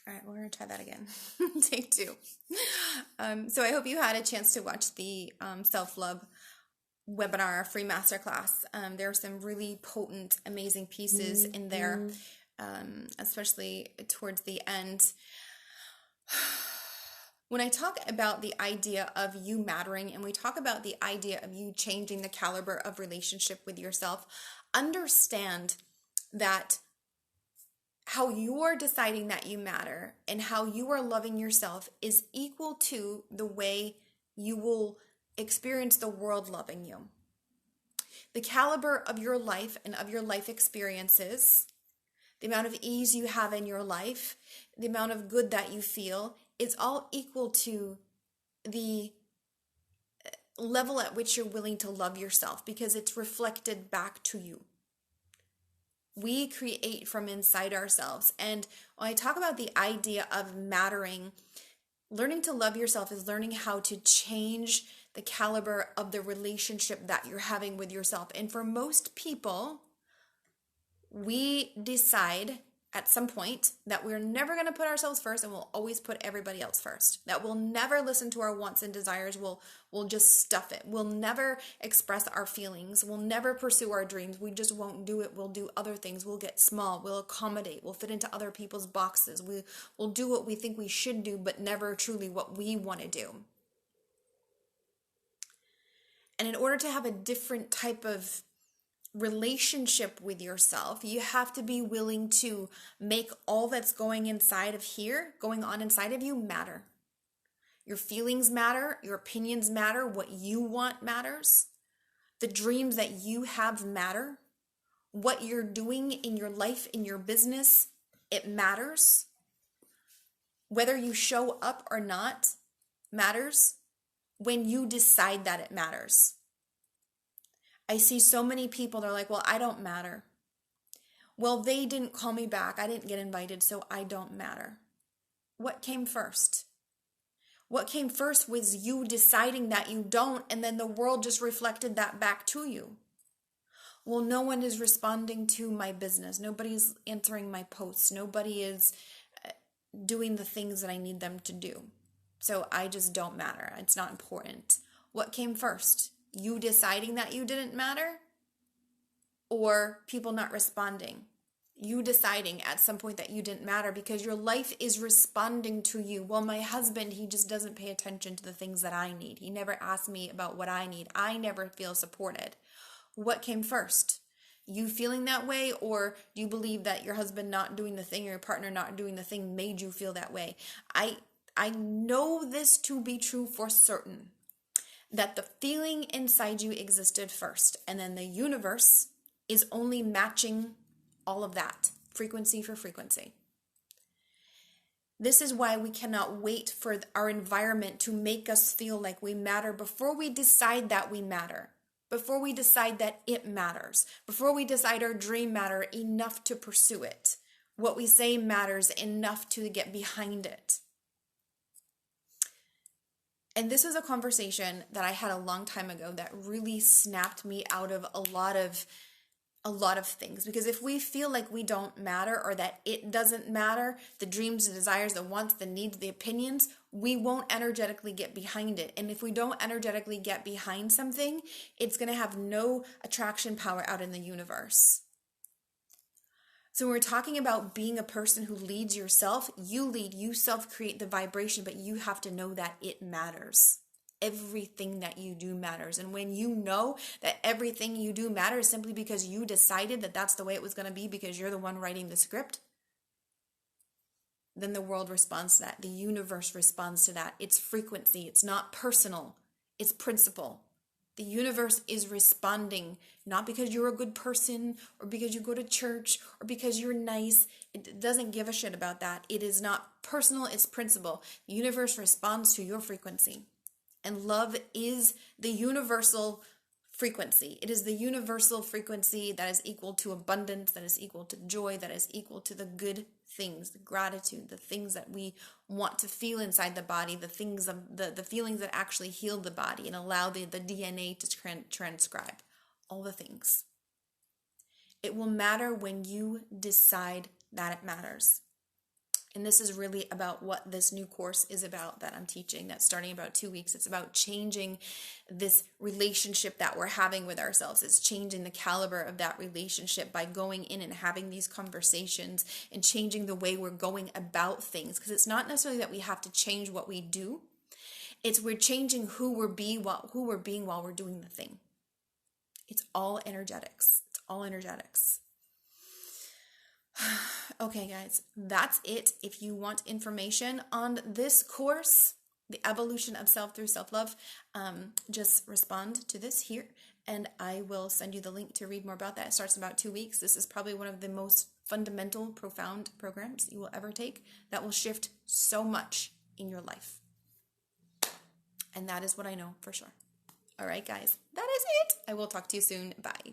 All right, we're going to try that again. Take two. So I hope you had a chance to watch the self-love webinar free masterclass. There are some really potent, amazing pieces in there, especially towards the end. When I talk about the idea of you mattering and we talk about the idea of you changing the caliber of relationship with yourself, understand that how you're deciding that you matter and how you are loving yourself is equal to the way you will experience the world loving you. The caliber of your life and of your life experiences, the amount of ease you have in your life, the amount of good that you feel, is all equal to the level at which you're willing to love yourself because it's reflected back to you. We create from inside ourselves. And when I talk about the idea of mattering, learning to love yourself is learning how to change the caliber of the relationship that you're having with yourself. And for most people, we decide at some point that we're never going to put ourselves first and we'll always put everybody else first. That we'll never listen to our wants and desires. We'll just stuff it. We'll never express our feelings. We'll never pursue our dreams. We just won't do it. We'll do other things. We'll get small. We'll accommodate. We'll fit into other people's boxes. We'll do what we think we should do, but never truly what we want to do. And in order to have a different type of relationship with yourself, you have to be willing to make all that's going on inside of you matter. Your feelings matter, your opinions matter, what you want matters, the dreams that you have matter, what you're doing in your life, in your business, it matters. Whether you show up or not matters when you decide that it matters. I see so many people that are like, well, I don't matter. Well, they didn't call me back. I didn't get invited, so I don't matter. What came first? What came first was you deciding that you don't, and then the world just reflected that back to you. Well, no one is responding to my business. Nobody's answering my posts. Nobody is doing the things that I need them to do. So I just don't matter. It's not important. What came first? You deciding that you didn't matter, or people not responding? You deciding at some point that you didn't matter because your life is responding to you. Well, my husband, he just doesn't pay attention to the things that I need. He never asks me about what I need. I never feel supported. What came first? You feeling that way, or do you believe that your husband not doing the thing or your partner not doing the thing made you feel that way? I know this to be true for certain, that the feeling inside you existed first, and then the universe is only matching all of that, frequency for frequency. This is why we cannot wait for our environment to make us feel like we matter before we decide that we matter, before we decide that it matters, before we decide our dream matter enough to pursue it, what we say matters enough to get behind it. And this was a conversation that I had a long time ago that really snapped me out of a lot of things. Because if we feel like we don't matter or that it doesn't matter, the dreams, the desires, the wants, the needs, the opinions, we won't energetically get behind it. And if we don't energetically get behind something, it's going to have no attraction power out in the universe. So when we're talking about being a person who leads yourself, you lead, you self-create the vibration, but you have to know that it matters. Everything that you do matters. And when you know that everything you do matters simply because you decided that that's the way it was going to be because you're the one writing the script, then the world responds to that. The universe responds to that. It's frequency. It's not personal. It's principle. The universe is responding, not because you're a good person or because you go to church or because you're nice. It doesn't give a shit about that. It is not personal, it's principle. The universe responds to your frequency. And love is the universal frequency. It is the universal frequency that is equal to abundance, that is equal to joy, that is equal to the good things, the gratitude, the things that we want to feel inside the body, the things of the feelings that actually heal the body and allow the DNA to transcribe all the things. It will matter when you decide that it matters. And this is really about what this new course is about that I'm teaching, that's starting in about 2 weeks. It's about changing this relationship that we're having with ourselves. It's changing the caliber of that relationship by going in and having these conversations and changing the way we're going about things. Because it's not necessarily that we have to change what we do. It's we're changing who we're being while we're doing the thing. It's all energetics. It's all energetics. Okay, guys, that's it. If you want information on this course, the evolution of self through self-love, just respond to this here, and I will send you the link to read more about that. It starts in about 2 weeks. This is probably one of the most fundamental, profound programs you will ever take that will shift so much in your life. And that is what I know for sure. All right, guys, that is it. I will talk to you soon. Bye.